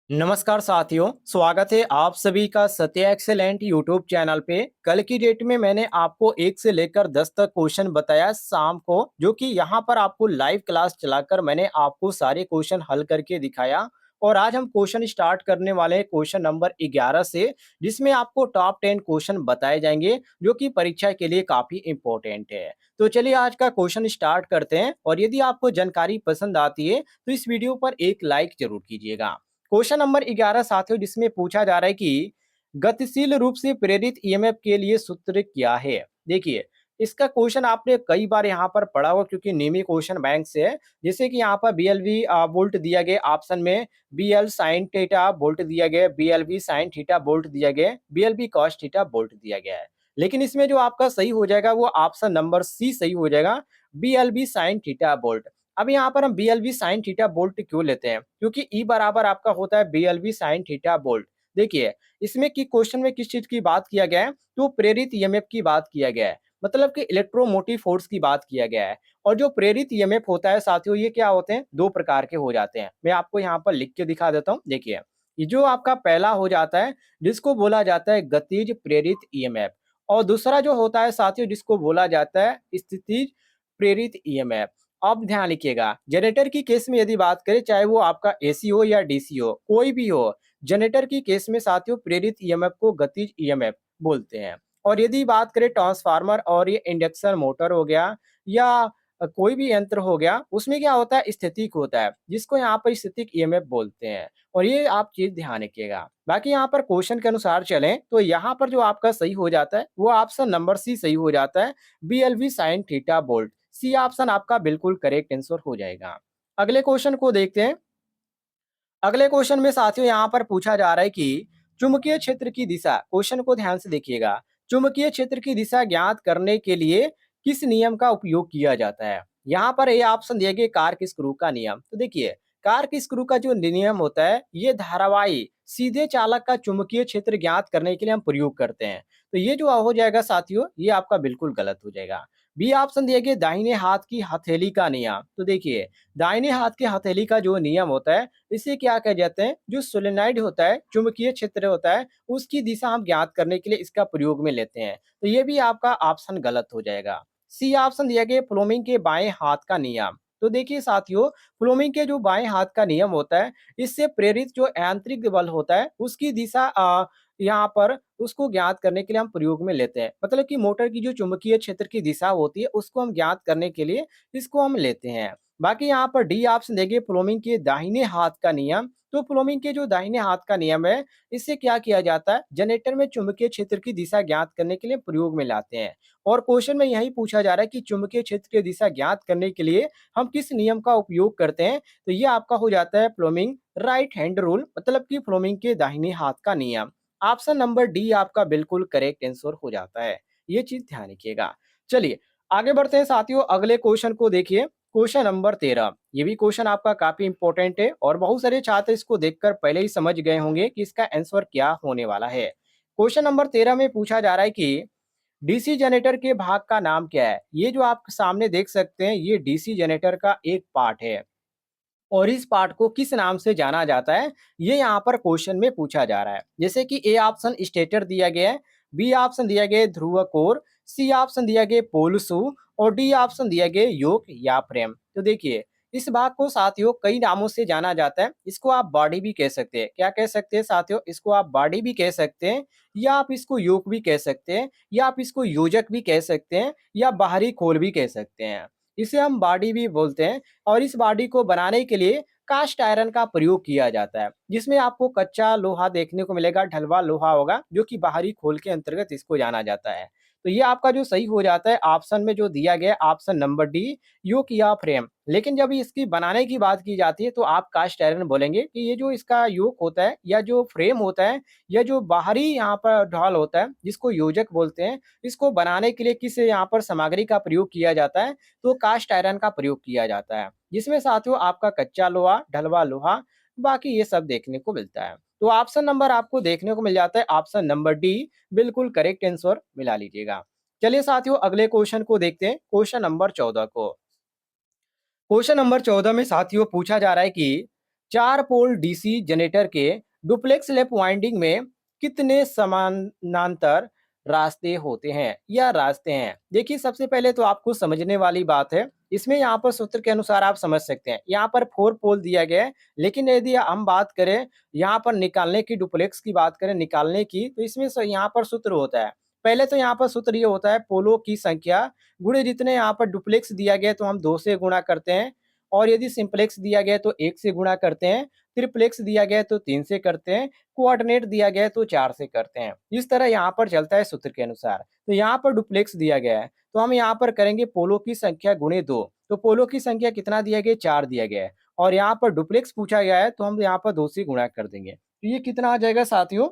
नमस्कार साथियों, स्वागत है आप सभी का सत्य एक्सेलेंट यूट्यूब चैनल पे। कल की डेट में मैंने आपको 1 से लेकर 10 तक क्वेश्चन बताया शाम को, जो कि यहाँ पर आपको लाइव क्लास चलाकर मैंने आपको सारे क्वेश्चन हल करके दिखाया। और आज हम क्वेश्चन स्टार्ट करने वाले हैं क्वेश्चन नंबर 11 से, जिसमें आपको टॉप 10 क्वेश्चन बताए जाएंगे, जो कि परीक्षा के लिए काफी इंपॉर्टेंट है। तो चलिए आज का क्वेश्चन स्टार्ट करते हैं, और यदि आपको जानकारी पसंद आती है तो इस वीडियो पर एक लाइक जरूर कीजिएगा। क्वेश्चन नंबर 11 साथियों, जिसमें पूछा जा रहा है कि गतिशील रूप से प्रेरित ईएमएफ के लिए सूत्र क्या है। देखिए, इसका क्वेश्चन आपने कई बार यहाँ पर पढ़ा होगा, क्योंकि नियमित क्वेश्चन बैंक से है। जैसे कि यहाँ पर बीएलवी वोल्ट दिया गया ऑप्शन में, बीएल साइन थीटा वोल्ट दिया गया, बीएलवी साइन थीटा वोल्ट दिया गया, बीएलवी कॉस थीटा वोल्ट दिया गया है। लेकिन इसमें जो आपका सही हो जाएगा वो ऑप्शन नंबर सी सही हो जाएगा, बीएलवी साइन थीटा वोल्ट। अब यहाँ पर हम BLV साइन थीटा वोल्ट क्यों लेते हैं? क्योंकि E बराबर आपका होता है BLV साइन थीटा वोल्ट। देखिए, इसमें कि क्वेश्चन में किस चीज की बात किया गया है, तो प्रेरित ईएमएफ की बात किया गया है। मतलब कि इलेक्ट्रोमोटिव फोर्स की बात किया गया है। और जो प्रेरित ईएमएफ होता है साथियों, ये क्या होते हैं, दो प्रकार के हो जाते हैं। मैं आपको यहाँ पर लिख के दिखा देता हूँ। देखिए, ये जो आपका पहला हो जाता है, जिसको बोला जाता है गतिज प्रेरित ईएमएफ। और दूसरा जो होता है साथियों, जिसको बोला जाता है स्थितिज प्रेरित ईएमएफ। अब ध्यान लिखिएगा, जनरेटर की केस में यदि बात करें, चाहे वो आपका एसी हो या डीसी हो, कोई भी हो, जनरेटर की केस में साथियों प्रेरित ईएमएफ को गतिज ईएमएफ बोलते हैं। और यदि बात करें ट्रांसफार्मर और ये इंडक्शन मोटर हो गया, या कोई भी यंत्र हो गया, उसमें क्या होता है, स्थितिक होता है, जिसको यहाँ पर स्थितिक ईएमएफ बोलते हैं। और ये आप चीज ध्यान रखिएगा। बाकी यहाँ पर क्वेश्चन के अनुसार चलें तो यहाँ पर जो आपका सही हो जाता है वो ऑप्शन नंबर सी सही हो जाता है, BLV sine theta volt. C option आपका बिल्कुल करेक्ट आंसर हो जाएगा। अगले क्वेश्चन को देखते हैं। अगले क्वेश्चन में साथियों यहाँ पर पूछा जा रहा है कि चुंबकीय क्षेत्र की दिशा, क्वेश्चन को ध्यान से देखिएगा, चुंबकीय क्षेत्र की दिशा ज्ञात करने के लिए किस नियम का उपयोग किया जाता है। यहाँ पर ये ऑप्शन दिए गए कार्क स्क्रू का नियम। तो देखिए, कार्क स्क्रू का जो नियम होता है, ये धारावाही सीधे चालक का चुंबकीय क्षेत्र ज्ञात करने के लिए हम प्रयोग करते हैं। तो ये जो हो जाएगा साथियों, ये आपका बिल्कुल गलत हो जाएगा। बी ऑप्शन दिया गया दाहिने हाथ की हथेली का नियम। तो देखिए, दाहिने हाथ की हथेली का जो नियम होता है, इसे क्या कह जाते हैं, जो सोलेनॉइड होता है, चुंबकीय क्षेत्र होता है, उसकी दिशा हम ज्ञात करने के लिए इसका प्रयोग में लेते हैं। तो ये भी आपका ऑप्शन गलत हो जाएगा। सी ऑप्शन दिया गया फ्लोमिंग के बाएं हाथ का नियम। तो देखिए साथियों, फ्लोमिंग के जो बाएं हाथ का नियम होता है, इससे प्रेरित जो यांत्रिक बल होता है, उसकी दिशा यहाँ पर उसको ज्ञात करने के लिए हम प्रयोग में लेते हैं। मतलब कि मोटर की जो चुंबकीय क्षेत्र की दिशा होती है, उसको हम ज्ञात करने के लिए इसको हम लेते हैं। बाकी यहाँ पर डी ऑप्शन देखिए फ्लोमिंग के दाहिने हाथ का नियम। तो फ्लोमिंग के जो दाहिने हाथ का नियम है, इससे क्या किया जाता है, जनरेटर में चुंबकीय क्षेत्र की दिशा ज्ञात करने के लिए प्रयोग में लाते हैं। और क्वेश्चन में यही पूछा जा रहा है कि चुंबकीय क्षेत्र की दिशा ज्ञात करने के लिए हम किस नियम का उपयोग करते हैं। तो ये आपका हो जाता है फ्लोमिंग राइट हैंड रूल, मतलब कि फ्लोमिंग के दाहिने हाथ का नियम। ऑप्शन नंबर डी आपका बिल्कुल करेक्ट आंसर हो जाता है। ये चीज ध्यान रखिएगा। चलिए आगे बढ़ते हैं साथियों, अगले क्वेश्चन को देखिए। क्वेश्चन नंबर 13, ये भी क्वेश्चन आपका काफी इंपॉर्टेंट है, और बहुत सारे छात्र इसको देखकर पहले ही समझ गए होंगे कि इसका आंसर क्या होने वाला है। क्वेश्चन नंबर 13 में पूछा जा रहा है कि डीसी जनरेटर के भाग का नाम क्या है। ये जो आप सामने देख सकते हैं, ये डीसी जनरेटर का एक पार्ट है, और इस पार्ट को किस नाम से जाना जाता है, ये यहाँ पर क्वेश्चन में पूछा जा रहा है। जैसे कि ए ऑप्शन स्टेटर दिया गया है, बी ऑप्शन दिया गया ध्रुव कोर, सी ऑप्शन दिया गया पोल शू, और डी ऑप्शन दिया गया योक या फ्रेम। तो देखिए, इस भाग को साथियों कई नामों से जाना जाता है। इसको आप बॉडी भी कह सकते हैं। क्या कह सकते हैं साथियों, इसको आप बॉडी भी कह सकते हैं, या आप इसको योक भी कह सकते हैं, या आप इसको योजक भी कह सकते हैं, या बाहरी खोल भी कह सकते हैं। इसे हम बॉडी भी बोलते हैं। और इस बॉडी को बनाने के लिए कास्ट आयरन का प्रयोग किया जाता है, जिसमें आपको कच्चा लोहा देखने को मिलेगा, ढलवा लोहा होगा, जो कि बाहरी खोल के अंतर्गत इसको जाना जाता है। तो ये आपका जो सही हो जाता है ऑप्शन में जो दिया गया ऑप्शन नंबर डी, योक या फ्रेम। लेकिन जब इसकी बनाने की बात की जाती है तो आप कास्ट आयरन बोलेंगे कि ये जो इसका योक होता है, या जो फ्रेम होता है, या जो बाहरी यहाँ पर ढाल होता है, जिसको योजक बोलते हैं, इसको बनाने के लिए किस यहाँ पर सामग्री का प्रयोग किया जाता है, तो कास्ट आयरन का प्रयोग किया जाता है, जिसमें साथियों आपका कच्चा लोहा, ढलवा लोहा, बाकी ये सब देखने को मिलता है। तो ऑप्शन नंबर आपको देखने को मिल जाता है ऑप्शन नंबर डी, बिल्कुल करेक्ट आंसर मिला लीजिएगा। चलिए साथियों अगले क्वेश्चन को देखते हैं, क्वेश्चन नंबर 14 को। क्वेश्चन नंबर 14 में साथियों पूछा जा रहा है कि 4 पोल डीसी जनरेटर के डुप्लेक्स लैप वाइंडिंग में कितने समानांतर रास्ते होते हैं या रास्ते हैं? देखिए, सबसे पहले तो आपको समझने वाली बात है, इसमें यहाँ पर सूत्र के अनुसार आप समझ सकते हैं। यहाँ पर 4 पोल दिया गया है, लेकिन यदि हम बात करें यहाँ पर निकालने की, डुप्लेक्स की बात करें निकालने की, तो इसमें यहाँ पर सूत्र होता है। पहले तो यहाँ पर सूत्र ये होता है, पोलों की संख्या गुणे जितने यहाँ पर डुप्लेक्स दिया गया है तो हम 2 से गुणा करते हैं, और यदि सिंप्लेक्स दिया गया है तो 1 से गुणा करते हैं, ट्रिप्लेक्स दिया गया है तो 3 से करते हैं, कोऑर्डिनेट दिया गया है तो 4 से करते हैं। इस तरह यहाँ पर चलता है सूत्र के अनुसार। तो यहाँ पर डुप्लेक्स दिया गया है, तो हम यहाँ पर करेंगे पोलों की संख्या गुणे 2। तो पोलों की संख्या कितना दिया गया है? 4 दिया गया है, और यहाँ पर डुप्लेक्स पूछा गया है तो हम यहाँ पर 2 से गुणा कर देंगे। तो ये कितना आ जाएगा साथियों?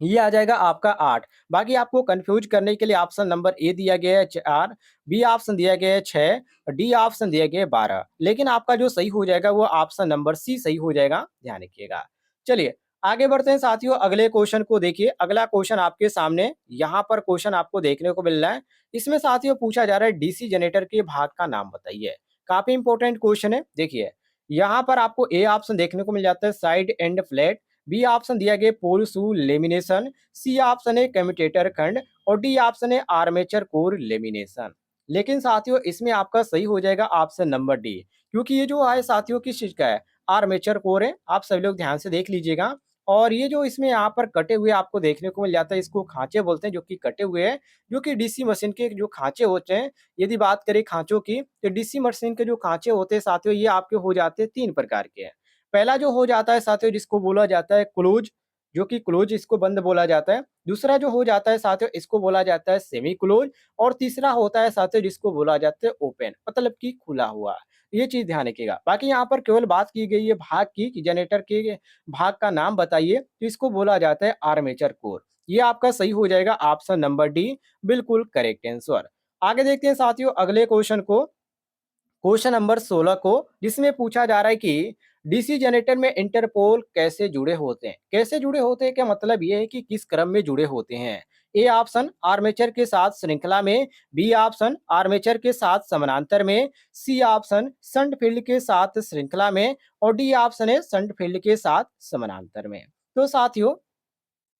ये आ जाएगा आपका 8। बाकी आपको कंफ्यूज करने के लिए ऑप्शन नंबर ए दिया गया है 4, बी ऑप्शन दिया गया है 6, डी ऑप्शन दिया गया है 12। लेकिन आपका जो सही हो जाएगा वो ऑप्शन नंबर सी सही हो जाएगा, ध्यान रखिएगा। चलिए आगे बढ़ते हैं साथियों, अगले क्वेश्चन को देखिए। अगला क्वेश्चन आपके सामने यहाँ पर क्वेश्चन आपको देखने को मिल रहा है। इसमें साथियों पूछा जा रहा है डीसी जनरेटर के भाग का नाम बताइए। काफी इंपॉर्टेंट क्वेश्चन है। देखिए यहाँ पर आपको ए ऑप्शन देखने को मिल जाता है side and flat, B option दिया गया pole shoe lamination, C option है कम्यूटेटर खंड, और डी ऑप्शन है आर्मेचर कोर लेमिनेशन। लेकिन साथियों इसमें आपका सही हो जाएगा ऑप्शन नंबर डी, क्योंकि ये जो है साथियों किस चीज का है? आर्मेचर कोर है। आप सभी लोग ध्यान से देख लीजिएगा। और ये जो इसमें यहाँ पर कटे हुए आपको देखने को मिल जाता है, इसको खांचे बोलते हैं, जो कि कटे हुए हैं, जो कि डीसी मशीन के जो खांचे होते हैं। यदि बात करें खांचों की, तो डीसी मशीन के जो खांचे होते हैं साथियों, ये आपके हो जाते हैं 3 प्रकार के हैं। पहला जो हो जाता है साथियों, जिसको बोला जाता है क्लोज, जो कि क्लोज इसको बंद बोला जाता है। दूसरा जो हो जाता है साथियों, इसको बोला जाता है सेमी क्लोज, और तीसरा होता है साथियों जिसको बोला जाता है ओपन, मतलब कि खुला हुआ। ये चीज ध्यान रखिएगा। बाकी यहाँ पर केवल बात की गई है भाग की, कि जनरेटर के भाग का नाम बताइए, तो इसको बोला जाता है आर्मेचर कोर। ये आपका सही हो जाएगा ऑप्शन नंबर डी, बिल्कुल करेक्ट आंसर। आगे देखते हैं साथियों अगले क्वेश्चन को, क्वेश्चन नंबर 16 को, जिसमें पूछा जा रहा है कि डीसी जनरेटर में इंटरपोल कैसे जुड़े होते हैं? कैसे जुड़े होते हैं, क्या मतलब ये है कि किस क्रम में जुड़े होते हैं? ए ऑप्शन आर्मेचर के साथ श्रृंखला में, बी ऑप्शन आर्मेचर के साथ समानांतर में, सी ऑप्शन शंट फील्ड के साथ श्रृंखला में, और डी ऑप्शन है शंट फील्ड के साथ समानांतर में। तो साथियों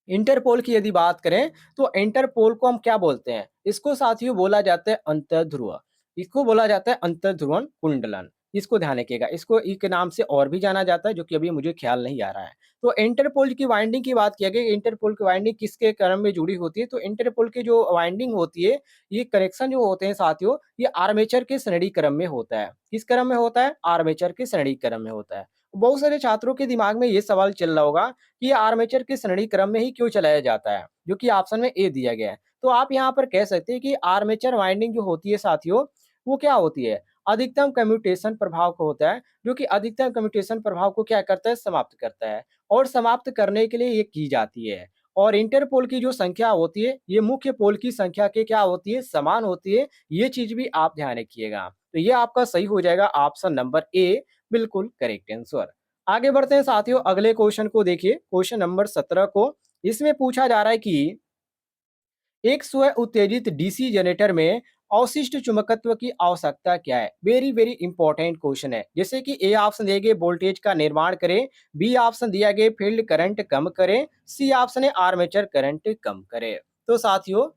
इंटरपोल की यदि बात करें, तो इंटरपोल को हम क्या बोलते हैं? इसको साथियों बोला जाता है अंतर्ध्रुव। इसको बोला जाता है अंतर्ध्रुवण कुंडलन। इसको ध्यान रखिएगा। इसको एक नाम से और भी जाना जाता है, जो कि अभी मुझे ख्याल नहीं आ रहा है। तो इंटरपोल की वाइंडिंग की बात किया गया, इंटरपोल की वाइंडिंग किसके क्रम में जुड़ी होती है? तो इंटरपोल की जो वाइंडिंग होती है, ये कनेक्शन जो होते हैं साथियों, ये आर्मेचर के श्रेणी क्रम में होता है। किस क्रम में होता है? आर्मेचर के श्रेणी क्रम में होता है। बहुत सारे छात्रों के दिमाग में ये सवाल चल रहा होगा कि ये आर्मेचर के श्रेणी क्रम में ही क्यों चलाया जाता है, जो कि ऑप्शन में ए दिया गया है। तो आप यहाँ पर कह सकते हैं कि आर्मेचर वाइंडिंग जो होती है साथियों, वो क्या होती है? अधिकतम कम्यूटेशन प्रभाव को होता है, जो कि अधिकतम कम्यूटेशन प्रभाव को क्या करता है? समाप्त करता है, और समाप्त करने के लिए ये की जाती है। और इंटरपोल की जो संख्या होती है, ये मुख्य पोल की संख्या के क्या होती है? समान होती है। ये चीज भी आप ध्यान रखिएगा। तो ये आपका सही हो जाएगा ऑप्शन नंबर ए, बिल्कुल करेक्ट आंसर। आगे बढ़ते हैं साथियों अगले क्वेश्चन को देखिए, क्वेश्चन नंबर 17 को। इसमें पूछा जा रहा है कि एक स्व उत्तेजित डीसी जनरेटर में अवशिष्ट चुंबकत्व की आवश्यकता क्या है? वेरी वेरी इंपॉर्टेंट क्वेश्चन है। जैसे कि ए ऑप्शन दिए गए वोल्टेज का निर्माण करें, बी ऑप्शन दिया गया फील्ड करंट कम करें, सी ऑप्शन है आर्मेचर करंट कम करे। तो साथियों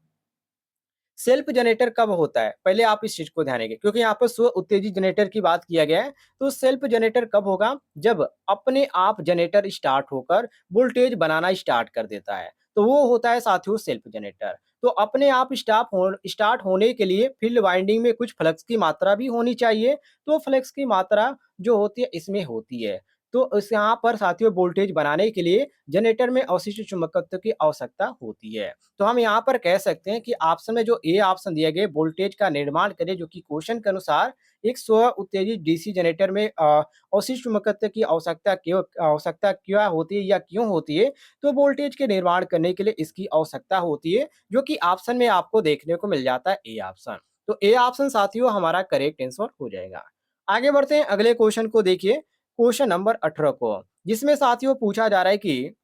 सेल्फ जनरेटर कब होता है? पहले आप इस चीज को ध्यान रखिए, क्योंकि यहाँ पर स्व उत्तेजित जनरेटर की बात किया गया है। तो सेल्फ जनरेटर कब होगा? जब अपने आप जनरेटर स्टार्ट होकर वोल्टेज बनाना स्टार्ट कर देता है, तो वो होता है साथियों सेल्फ जनरेटर। तो अपने आप स्टार्ट होने के लिए फील्ड वाइंडिंग में कुछ फ्लक्स की मात्रा भी होनी चाहिए। तो फ्लक्स की मात्रा जो होती है इसमें होती है। तो इस यहाँ पर साथियों वोल्टेज बनाने के लिए जनरेटर में अवशिष्ट चुंबकत्व की आवश्यकता होती है। तो हम यहाँ पर कह सकते हैं कि ऑप्शन में जो ए ऑप्शन दिया गया वोल्टेज का निर्माण करे, जो कि क्वेश्चन के अनुसार एक स्व उत्तेजित डीसी जनरेटर में अवशिष्ट चुंबकत्व की आवश्यकता क्या होती है या क्यों होती है? तो वोल्टेज के निर्माण करने के लिए इसकी आवश्यकता होती है, जो कि ऑप्शन में आपको देखने को मिल जाता है ए ऑप्शन। तो ए ऑप्शन साथियों हमारा करेक्ट आंसर हो जाएगा। आगे बढ़ते हैं अगले क्वेश्चन को देखिए, क्वेश्चन नंबर 18 को, जिसमें साथियों पूछा जा रहा है कि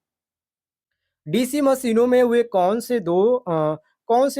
डीसी मशीनों में वे कौन से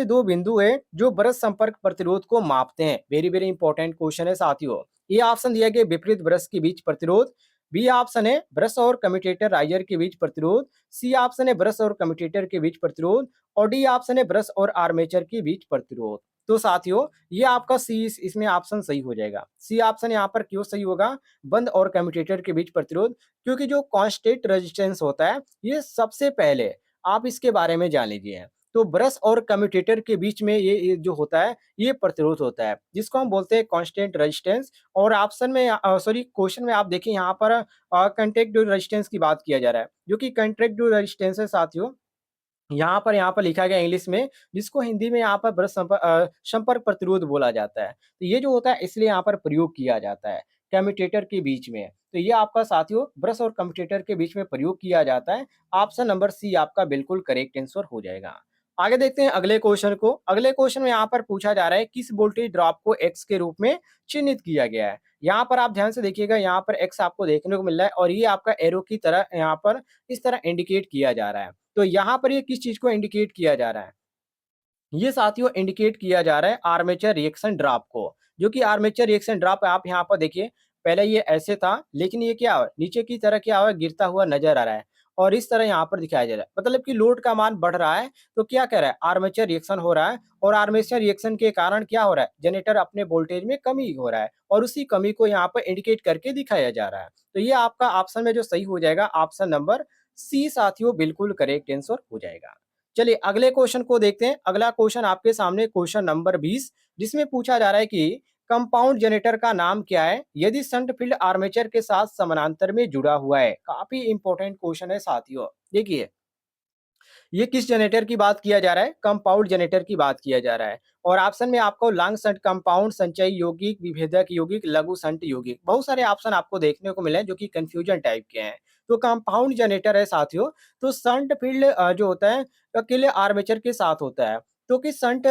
दो बिंदु है जो ब्रश संपर्क प्रतिरोध को मापते हैं? वेरी वेरी इंपॉर्टेंट क्वेश्चन है साथियों। ये ऑप्शन दिया गया विपरीत ब्रश के बीच प्रतिरोध, बी ऑप्शन है ब्रश और कम्यूटेटर राइजर के बीच प्रतिरोध, सी ऑप्शन है ब्रश और कम्यूटेटर के बीच प्रतिरोध और डी ऑप्शन है ब्रश और आर्मेचर के बीच प्रतिरोध। तो साथियों ये आपका सी इसमें ऑप्शन सही हो जाएगा। सी ऑप्शन यहाँ पर क्यों सही होगा? बंद और कम्यूटेटर के बीच प्रतिरोध, क्योंकि जो कांस्टेंट रेजिस्टेंस होता है ये सबसे पहले आप इसके बारे में जान लीजिए। तो ब्रश और कम्यूटेटर के बीच में ये जो होता है ये प्रतिरोध होता है जिसको हम बोलते हैं कांस्टेंट रेजिस्टेंस। और ऑप्शन में सॉरी क्वेश्चन में आप देखिए यहाँ पर कंटेक्ट ड्यू रेजिस्टेंस की बात किया जा रहा है, जो कि कंटेक्ट ड्यू रेजिस्टेंस है साथियों यहाँ पर लिखा गया इंग्लिश में, जिसको हिंदी में यहाँ पर संपर्क प्रतिरोध बोला जाता है। तो ये जो होता है इसलिए यहाँ पर प्रयोग किया जाता है कम्यूटेटर के बीच में। तो ये आपका साथियों ब्रश और कम्यूटेटर के बीच में प्रयोग किया जाता है। ऑप्शन नंबर सी आपका बिल्कुल करेक्ट आंसर हो जाएगा। आगे देखते हैं अगले क्वेश्चन को। अगले क्वेश्चन में यहाँ पर पूछा जा रहा है किस वोल्टेज ड्रॉप को एक्स के रूप में चिन्हित किया गया है। यहाँ पर आप ध्यान से देखिएगा, यहाँ पर एक्स आपको देखने को मिल रहा है और ये आपका एरो की तरह यहाँ पर इस तरह इंडिकेट किया जा रहा है। तो यहाँ पर ये किस चीज को इंडिकेट किया जा रहा है? ये साथियों इंडिकेट किया जा रहा है आर्मेचर रिएक्शन ड्रॉप को, जो कि आर्मेचर रिएक्शन ड्रॉप आप यहाँ पर देखिए, पहले ये ऐसे था लेकिन ये क्या है नीचे की तरह क्या हुआ गिरता हुआ नजर आ रहा है और इस तरह यहाँ पर दिखाया जा रहा है, मतलब कि लोड का मान बढ़ रहा है। तो क्या कह रहा है आर्मेचर रिएक्शन हो रहा है और आर्मेचर रिएक्शन के कारण क्या हो रहा है जनरेटर अपने वोल्टेज में कमी हो रहा है और उसी कमी को यहाँ पर इंडिकेट करके दिखाया जा रहा है। तो ये आपका ऑप्शन में जो सही हो जाएगा ऑप्शन नंबर सी साथियों बिल्कुल करेक्ट आंसर हो जाएगा। चलिए अगले क्वेश्चन को देखते हैं। अगला क्वेश्चन आपके सामने क्वेश्चन नंबर 20, जिसमें पूछा जा रहा है कि कंपाउंड जनरेटर का नाम क्या है यदि शंट फील्ड आर्मेचर के साथ समानांतर में जुड़ा हुआ है। काफी इंपॉर्टेंट क्वेश्चन है साथियों। देखिए ये किस जनरेटर की बात किया जा रहा है? कंपाउंड जनरेटर की बात किया जा रहा है। और ऑप्शन में आपको लॉन्ग शंट कंपाउंड, संचयी यौगिक, विभेदक यौगिक, लघु शंट यौगिक, बहुत सारे ऑप्शन आपको देखने को मिले हैं जो कि कंफ्यूजन टाइप के हैं। तो कंपाउंड जनरेटर है साथियों, तो शंट फील्ड जो होता है अकेले आर्मेचर के साथ होता है। तो कि शंट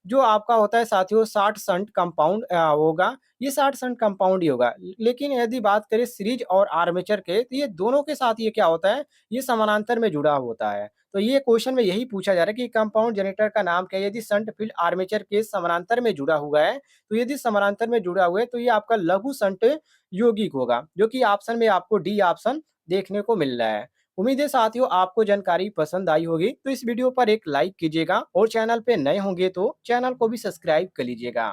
जो आपका होता है साथियों 60 शंट कंपाउंड होगा, ये 60 शंट कंपाउंड ही होगा। लेकिन यदि बात करें सीरीज और आर्मेचर के, तो ये दोनों के साथ ये क्या होता है, ये समानांतर में जुड़ा होता है। तो ये क्वेश्चन में यही पूछा जा रहा है कि कंपाउंड जनरेटर का नाम क्या है यदि शंट फील्ड आर्मेचर के समानांतर में जुड़ा हुआ है। तो यदि समानांतर में जुड़ा हुआ है तो ये आपका लघु शंट यौगिक होगा, जो कि ऑप्शन में आपको डी ऑप्शन देखने को मिल रहा है। उम्मीद है साथियों आपको जानकारी पसंद आई होगी, तो इस वीडियो पर एक लाइक कीजिएगा और चैनल पे नए होंगे तो चैनल को भी सब्सक्राइब कर लीजिएगा।